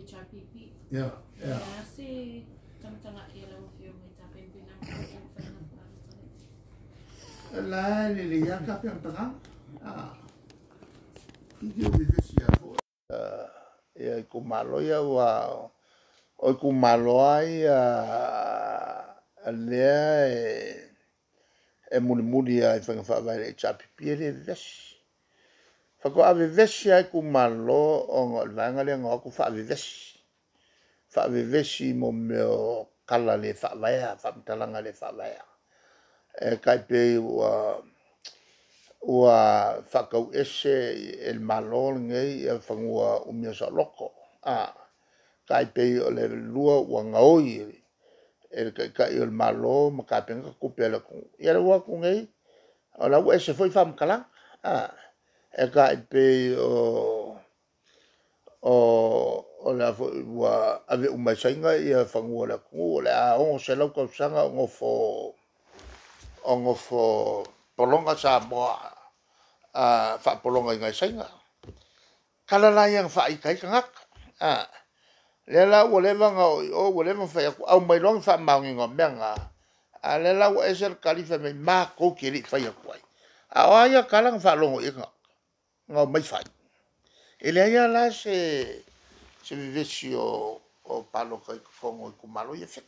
HRPP. Yeah, yeah. Si tama-tama kila mo fiyo may tapin pinang la le ya ka pe tanga ki vi si a fo e ku malo ya wa o ku malo ai le e muni ai fa vai HRPP le ves fa ko ave ves ai ku malo o vanga le ngo ku fa ves mo me kala le fa vai fa talanga le fa vai kai pe ua whakau ese el malo ngai e whangua umia sa loko. Kai pe o le lua ua ngaoi kai el malo ma kai penga kupela ku. Ia le ua ku ngai o la ua ese foi whamkala. E kai pe o la ua ave umaisainga ia whangua la ku. O le a ongo se lau kausanga ongo fo polonga sa moa fa polonga ngai sainga kala la yang fa ikai kangak le la o le vanga o le fa ya au mai long fa maungi ngomenga le la o eser kalifa me ma ko kiri fa ya kwai a ya kala fa longo inga ngo mai fa ele ya la se vivesio o palo kai fongo ku malo ye fe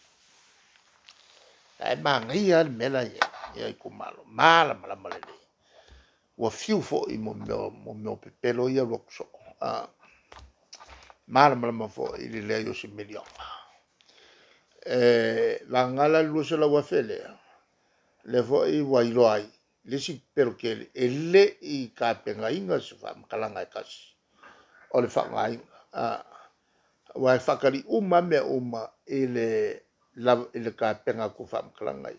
ai mangi al mela ye ku malo mala le wa fiu fo i mo pepelo ia rokso mala fo i le yo si million la ngala lu se la wa fele le fo i wa i loai le si pero que ele i ka penga inga se fa kalanga kas o le fa ngai wa fakari uma ile ile ka penga ku fa kalanga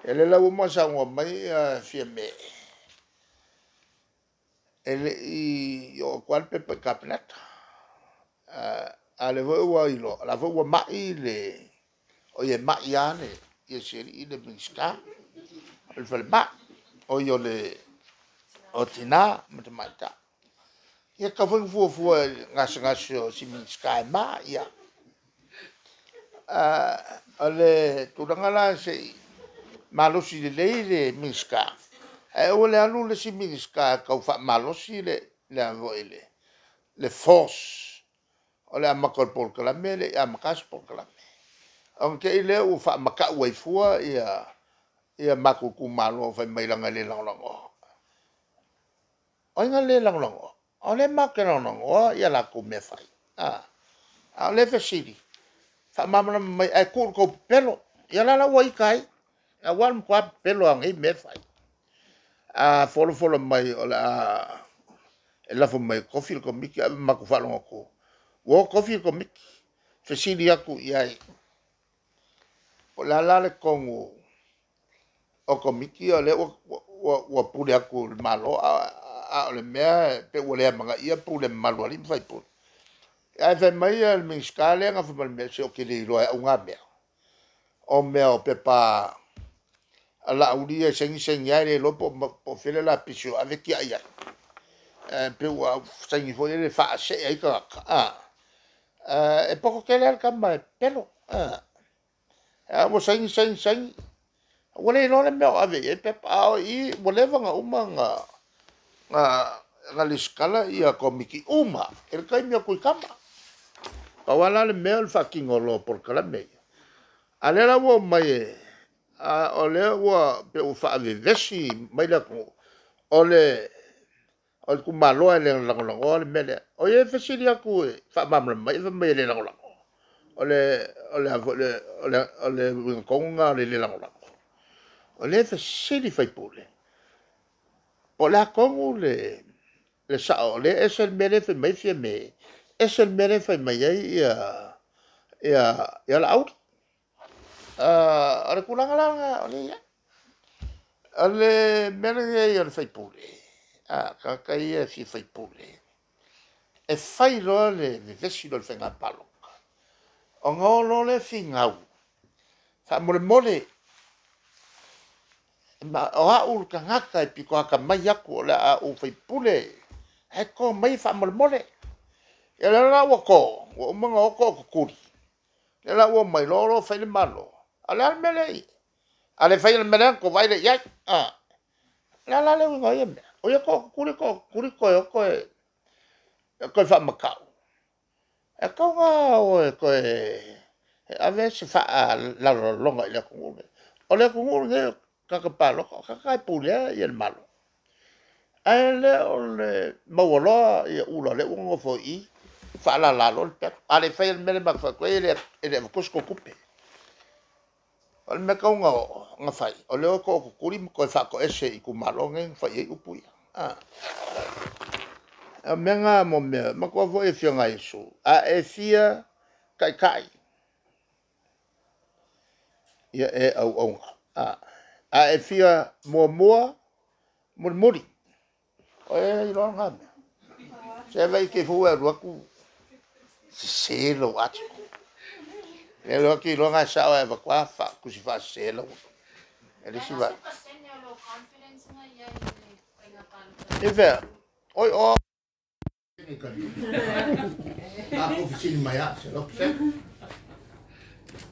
ele la mo sa ngo mai fie me ele i yo kwal pepe kapnet ale vo wa ilo la vo wa mai le o ye mai ane ye seri ile minska el fel ba o yo le o tina matemata ye ka vo ngas si minska ma ya ale tudangala se malosi le minska o le alu le si minska ka fa malosi le vo ile le force o le amakol por kala mele amakas por kala aunque ile u fa maka wai fua ia maku ku malo fa mai langa le lang o nga le lang o le makero o ia la ku me fai a le fesiri fa mamla mai ai ku ko pelo ia la wai kai a wan kwa pelo ang i me fai folo mai o la la fo mai coffee ko miki maku fa lo ko wo coffee ko miki fesiri aku iai o la le kongo o ko miki o le o pule aku malo a le mea pe o le manga ia pule malo ali fai pu ai fe mai al minskale nga fa me se o ke le lo o nga mea o mea o pe pa ala udia seng ya le lo po fele la pisio avec ya ya pe o seng fo le fa se ai ka e poco che le camba pelo mo seng wole no le mea ave e pe pa i wole vanga nga le skala ia komiki uma el kai mea kui kamba pa wala le mea le fucking olo por kala mea ale la wo mai ole wo pe o fa ave vesi mai la ko ole o ku malo le la mele o ye fesi dia ku fa mamla mai le la ole konga le la ole fesi di fai pole o la kongu le sa ole es el mele fe mai fe me es el mele fe mai ya la out ole kulanga ole ya ole mele ya fai pole ka ia si fai pole e fai lo le vesi lo fenga palo o ngolo le fingau fa mole ma o ul ka ngaka e piko ka mai aku la o fai pule e ko mai fa mole e la wa ko o mga o ko kuri le la o mai lo fai le malo ala mele ale fai le mele ko vai le ya la le ngo ye o ye ko kuri ko ko fa makau e ko nga o ko ave se fa la longa le ko o le ko nge ka palo ka pule ye el malo ale o le mawolo ye ulo le ngo fo I fa la lo pe ale fa el mele ma fa ko ele ko sko kupe o me ka nga fai o le ko kuri ko fa ko ese I ku malo nge fa ye upui a menga mo me ma ko vo e fio nga isu a e fia kai ia e au a e fia mo muri o e lo nga me se vai ke fu e ro ku se lo atu e lo ki lo nga sa e va kwa fa ku si fa se lo e le si va e ve o aku kesini maya selok se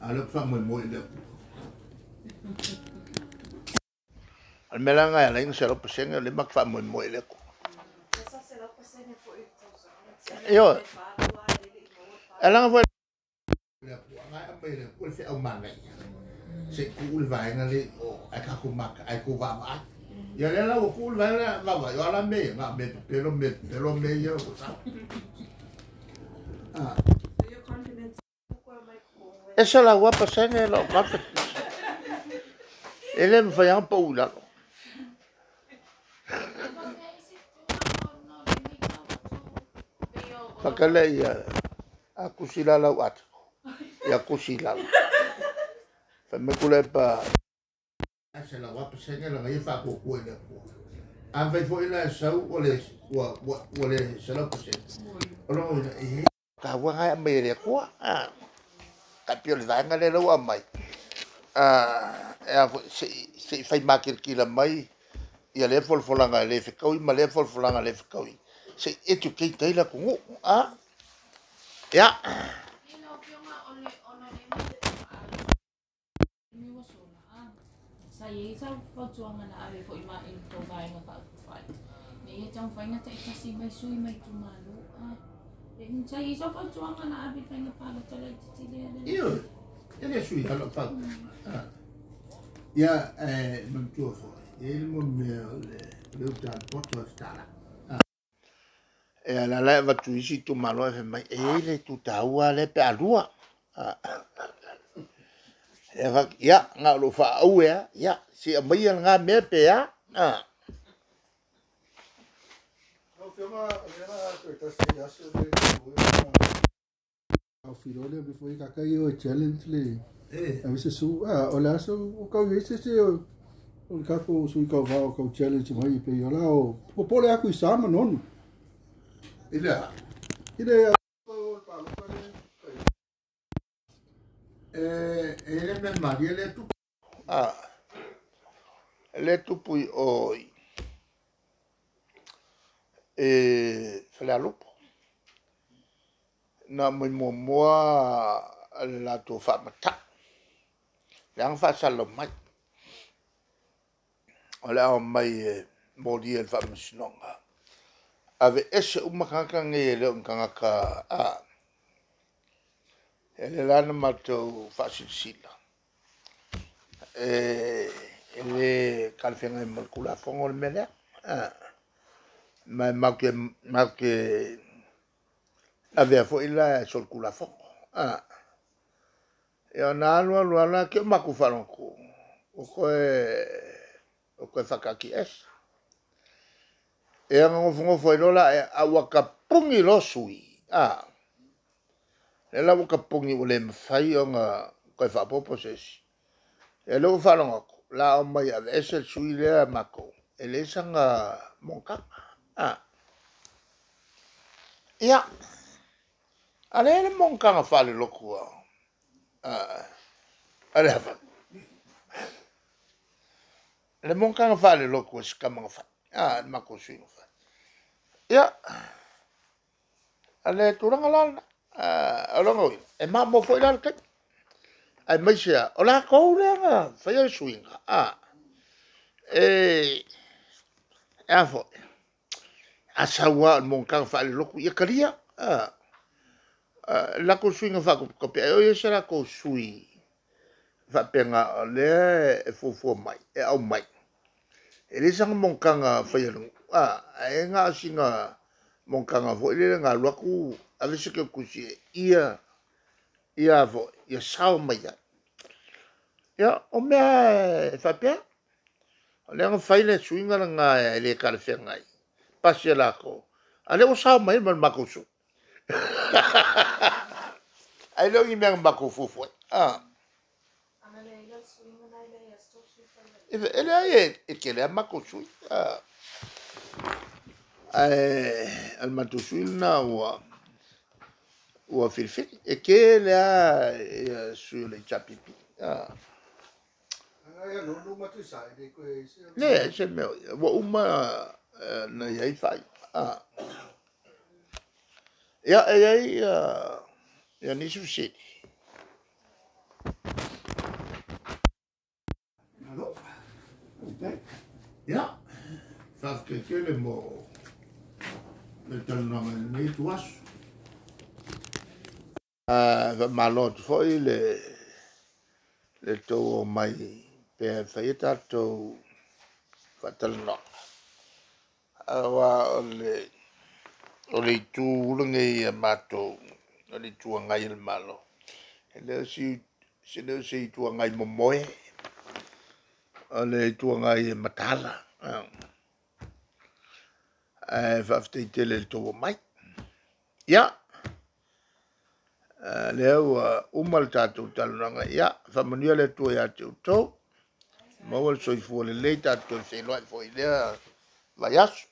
alok fa mo le al melanga ya lain selok pesen le mak fa mo le ko yo alang fa le ko nga ambe le ko se au manga se ku vai nga le o aka ku mak ai ku va va ya le la ku vai la va yo la me nga me pero me yo sa esa la guapa sene lo guapa ele me fai un po la fakale ya aku sila la wat ya aku sila fa me kule pa esa la guapa sene la ngai fa ko ko le ko an vai foi la sau o le sala ko se o ka wa ga me le ko kapio le vanga le lo mai se fai makir kila mai ia le folanga le fikau ma le folanga le fikau se educate dai la ku ya saya sa perjuangan ave fo ima in to vai nga ka fai ni chang fai nga tai kasi mai sui mai tu malu in saya sa perjuangan ave fai nga pa ta le ti io ele sui allo fa ya non tu fo il mon le utan poto stala e la leva tu isi tu malo e mai ele tu taua le pe alua ya nga lo fa au ya si mai nga me pe ya no fioma era que está se ya se au filole before ka kai o challenge le a veces su hola so o ka veces se o ka ko su ka va o challenge mai pe yo la o pole aku sama non ila ide ele me maria le tu le tu pui oi fala lupo na mo la tu fa mata yang fa salo mai ola mai mo di el fa msnonga ave ese umakanga ngele unkanga ele lana mato fasilsila ele kalfenga malkula fongol mele ma que ave fo ila sol kula fongo e ona lo ala ke makufaronku o ko fakaki es e ngo fongo fo lola awaka pungi lo sui e la boka pungi o le mawhai o ngā koe whapopo sesi. E lo whanonga ko, la o mai a ese sui lea mako, e le sanga mongkanga. Ia, a le ele mongkanga whale loku a. A le hawa. Le mongkanga whale loku a sikamanga whai. Mako sui no whai. Ia, a le turanga lana. Alongo, e mo foi la ke. Ai mai sia, o la ko le nga, fai swinga. Afo. Asawa mon kan fa le loku ia karia. La ko swinga fa ko pe o ia sera ko sui. Fa penga le e fofo mai, e au mai. E le sang mon kan fa ia lu. E nga singa mon kan fo ile nga loku ave se ke kusi ia vo ia sao mai ya o me fa pe o le nga fai le swinga nga le ka le ngai pasi la ko ale o sao mai man makusu ai lo ngi me makufu fo ele ai ke le makusu al matusul na o filfil e ke le sur le chapipi ne se me o uma na ia fai ya ni sushi ya faz que le mo le talno nei tuas malot foi le to mai pe feita to fatalno awa ole tu lunge mato ole tu ngai il malo ele si tu ngai momoe ole tu ngai matala fafte le to mai ya leo umal tatu talanga ya famania le tu ya tu mo wal soi fu le tatu se lo fo ile vayas